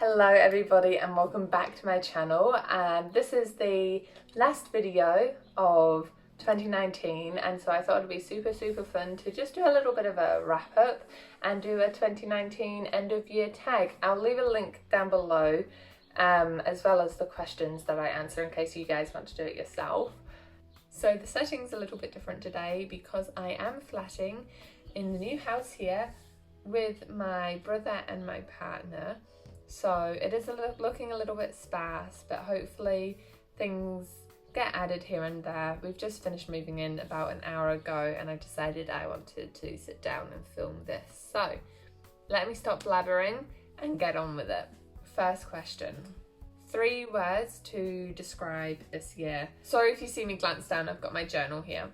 Hello everybody and welcome back to my channel, and this is the last video of 2019, and so I thought it'd be super fun to just do a little bit of a wrap up and do a 2019 end of year tag. I'll leave a link down below as well as the questions that I answer in case you guys want to do it yourself. So the setting's a little bit different today because I am flatting in the new house here with my brother and my partner. So it is looking a little bit sparse, but hopefully things get added here and there. We've just finished moving in about an hour ago and I decided I wanted to sit down and film this. So let me stop blabbering and get on with it. First question. 3 words to describe this year. Sorry if you see me glance down, I've got my journal here.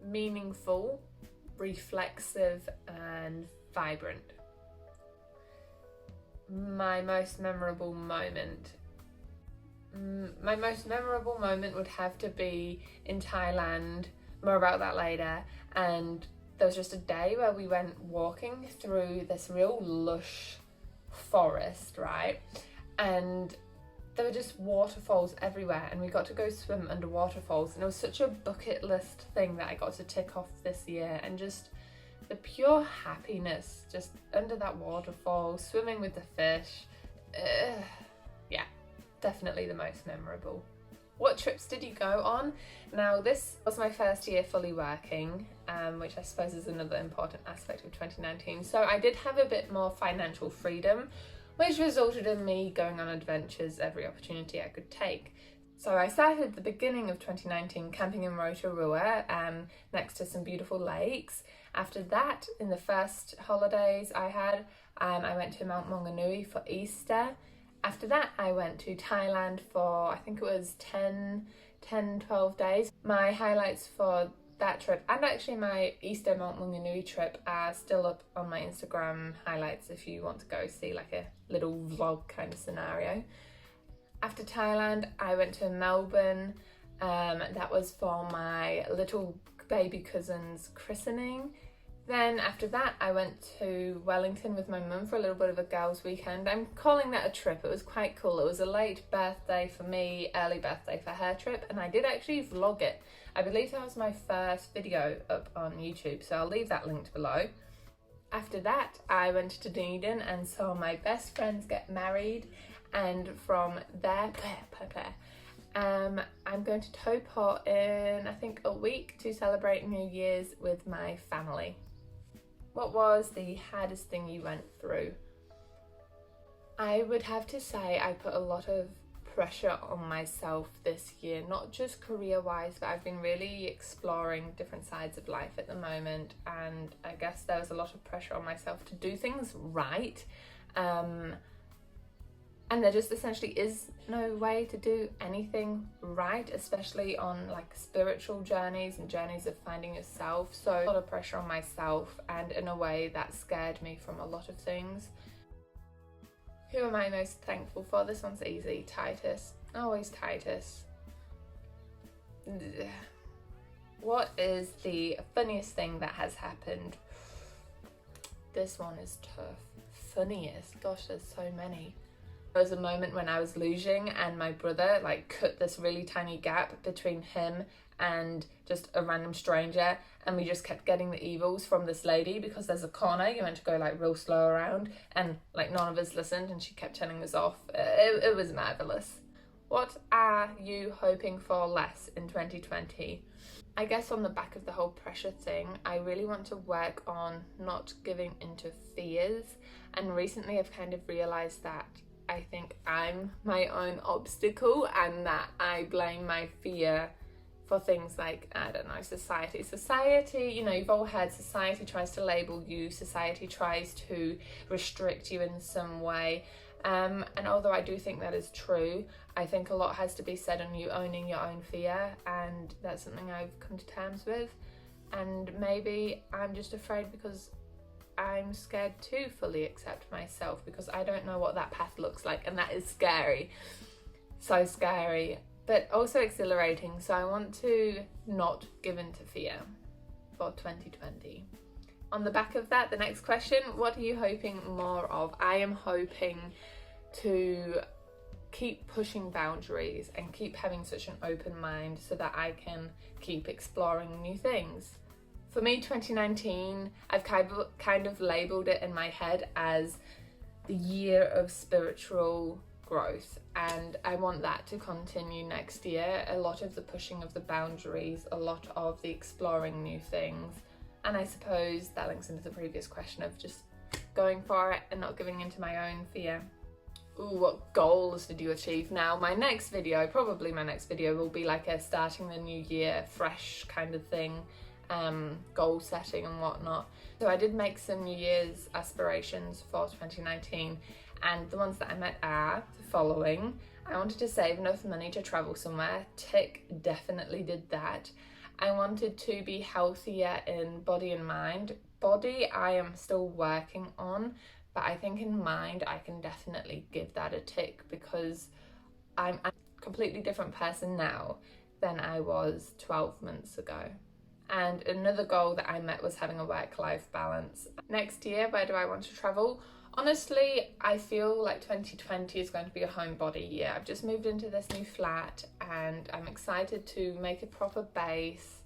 Meaningful, reflexive and vibrant. My most memorable moment. My most memorable moment would have to be in Thailand, more about that later, and there was just a day where we went walking through this real lush forest, right? And there were just waterfalls everywhere and we got to go swim under waterfalls, and it was such a bucket list thing that I got to tick off this year, and just the pure happiness just under that waterfall, swimming with the fish. Yeah, definitely the most memorable. What trips did you go on? Now, this was my first year fully working, which I suppose is another important aspect of 2019. So I did have a bit more financial freedom, which resulted in me going on adventures every opportunity I could take. So I started at the beginning of 2019 camping in Rotorua, next to some beautiful lakes. After that, in the first holidays I had, I went to Mount Maunganui for Easter. After that, I went to Thailand for, I think it was 12 days. My highlights for that trip, and actually my Easter Mount Maunganui trip, are still up on my Instagram highlights if you want to go see like a little vlog kind of scenario. After Thailand, I went to Melbourne. That was for my little baby cousin's christening. Then after that, I went to Wellington with my mum for a little bit of a girls' weekend. I'm calling that a trip. It was quite cool. It was a late birthday for me, early birthday for her trip, and I did actually vlog it. I believe that was my first video up on YouTube, so I'll leave that linked below. After that, I went to Dunedin and saw my best friends get married, and from there, I'm going to Topot in, I think, a week to celebrate New Year's with my family. What was the hardest thing you went through? I would have to say I put a lot of pressure on myself this year, not just career-wise, but I've been really exploring different sides of life at the moment, and I guess there was a lot of pressure on myself to do things right. And there just essentially is no way to do anything right, especially on like spiritual journeys and journeys of finding yourself. So a lot of pressure on myself, and in a way that scared me from a lot of things. Who am I most thankful for? This one's easy. Titus. Always Titus. What is the funniest thing that has happened? This one is tough. Funniest? Gosh, there's so many. There was a moment when I was losing and my brother like cut this really tiny gap between him and just a random stranger, and we just kept getting the evils from this lady because there's a corner you meant to go like real slow around, and like none of us listened and she kept turning us off. It was marvellous. What are you hoping for less in 2020? I guess on the back of the whole pressure thing, I really want to work on not giving into fears, and recently I've kind of realised that I think I'm my own obstacle, and that I blame my fear for things like, I don't know, society, you know, you've all heard society tries to label you, society tries to restrict you in some way, and although I do think that is true, I think a lot has to be said on you owning your own fear, and that's something I've come to terms with. And maybe I'm just afraid because I'm scared to fully accept myself, because I don't know what that path looks like, and that is scary. So scary, but also exhilarating. So I want to not give in to fear for 2020. On the back of that, the next question, what are you hoping more of? I am hoping to keep pushing boundaries and keep having such an open mind so that I can keep exploring new things. For me, 2019, I've kind of labelled it in my head as the year of spiritual growth, and I want that to continue next year. A lot of the pushing of the boundaries, a lot of the exploring new things, and I suppose that links into the previous question of just going for it and not giving into my own fear. Ooh, what goals did you achieve? Now, my next video will be like a starting the new year fresh kind of thing, goal setting and whatnot. So I did make some New Year's aspirations for 2019, and the ones that I met are the following. I wanted to save enough money to travel somewhere. Tick, definitely did that. I wanted to be healthier in body and mind. Body, I am still working on, but I think in mind, I can definitely give that a tick, because I'm a completely different person now than I was 12 months ago. And another goal that I met was having a work-life balance. Next year, where do I want to travel? Honestly, I feel like 2020 is going to be a homebody year. I've just moved into this new flat and I'm excited to make a proper base.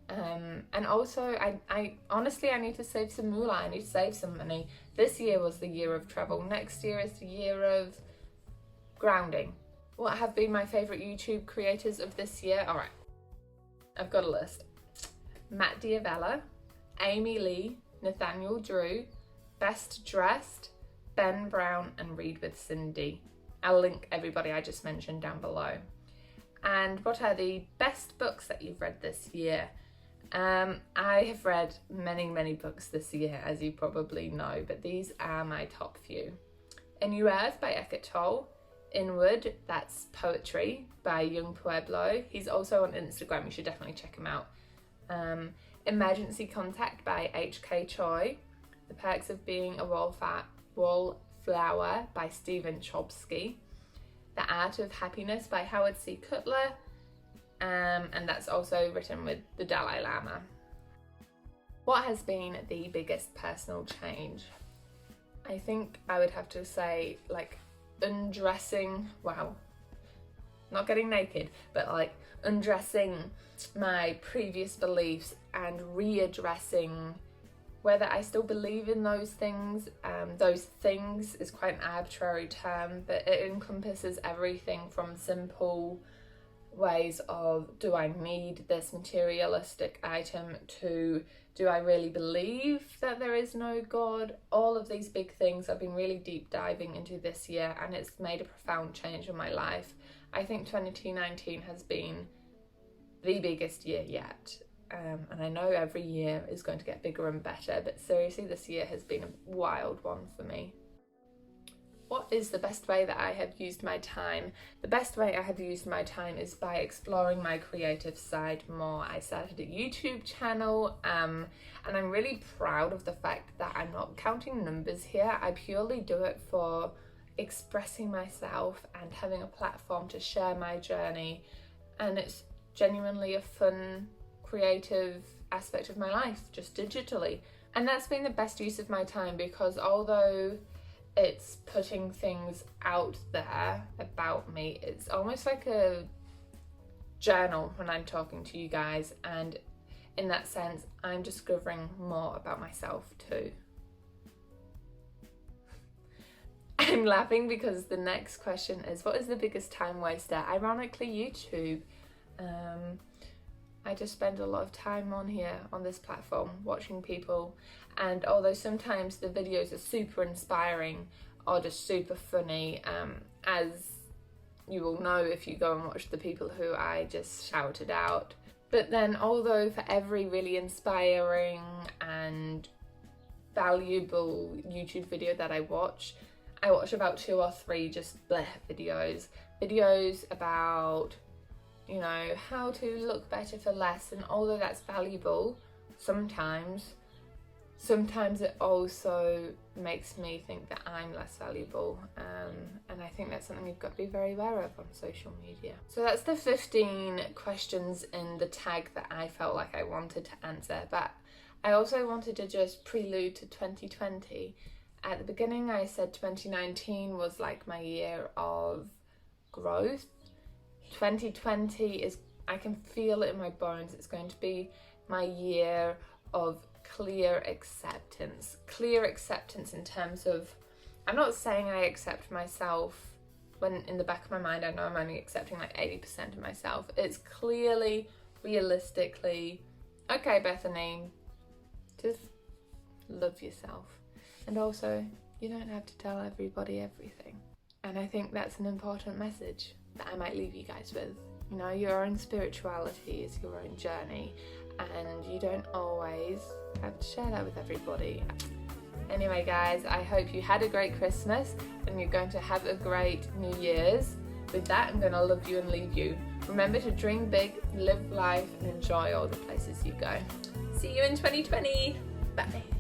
And also, I honestly need to save some moolah. I need to save some money. This year was the year of travel. Next year is the year of grounding. What have been my favourite YouTube creators of this year? All right, I've got a list. Matt Diavella, Amy Lee, Nathaniel Drew, Best Dressed, Ben Brown, and Read with Cindy. I'll link everybody I just mentioned down below. And what are the best books that you've read this year? I have read many books this year, as you probably know, but these are my top few. A New Earth by Eckhart Tolle, Inward, that's poetry by Young Pueblo. He's also on Instagram, you should definitely check him out. Emergency Contact by H.K. Choi, The Perks of Being a Wallflower by Stephen Chbosky, The Art of Happiness by Howard C. Cutler, and that's also written with the Dalai Lama. What has been the biggest personal change? I think I would have to say, like, undressing, wow, not getting naked, but like undressing my previous beliefs and readdressing whether I still believe in those things. Those things is quite an arbitrary term, but it encompasses everything from simple ways of, do I need this materialistic item, to do I really believe that there is no God? All of these big things I've been really deep diving into this year, and it's made a profound change in my life. I think 2019 has been the biggest year yet. And I know every year is going to get bigger and better, but seriously, this year has been a wild one for me. What is the best way that I have used my time? The best way I have used my time is by exploring my creative side more. I started a YouTube channel, and I'm really proud of the fact that I'm not counting numbers here. I purely do it for expressing myself and having a platform to share my journey, and it's genuinely a fun, creative aspect of my life, just digitally. And that's been the best use of my time, because although it's putting things out there about me, it's almost like a journal when I'm talking to you guys, and in that sense I'm discovering more about myself too. I'm laughing because the next question is, what is the biggest time waster? Ironically, YouTube. I just spend a lot of time on here, on this platform, watching people, and although sometimes the videos are super inspiring or just super funny, as you will know if you go and watch the people who I just shouted out, but then although for every really inspiring and valuable YouTube video that I watch about 2 or 3 just bleh videos about, you know, how to look better for less. And although that's valuable, sometimes it also makes me think that I'm less valuable, and I think that's something you've got to be very aware of on social media. So that's the 15 questions in the tag that I felt like I wanted to answer, but I also wanted to just prelude to 2020. At the beginning I said 2019 was like my year of growth. 2020 is, I can feel it in my bones, it's going to be my year of clear acceptance. Clear acceptance in terms of, I'm not saying I accept myself when in the back of my mind I know I'm only accepting like 80% of myself. It's clearly, realistically, okay Bethany, just love yourself. And also, you don't have to tell everybody everything. And I think that's an important message that I might leave you guys with. You know, your own spirituality is your own journey, and you don't always have to share that with everybody. Anyway guys, I hope you had a great Christmas and you're going to have a great New Year's. With that, I'm going to love you and leave you. Remember to dream big, live life, and enjoy all the places you go. See you in 2020. Bye.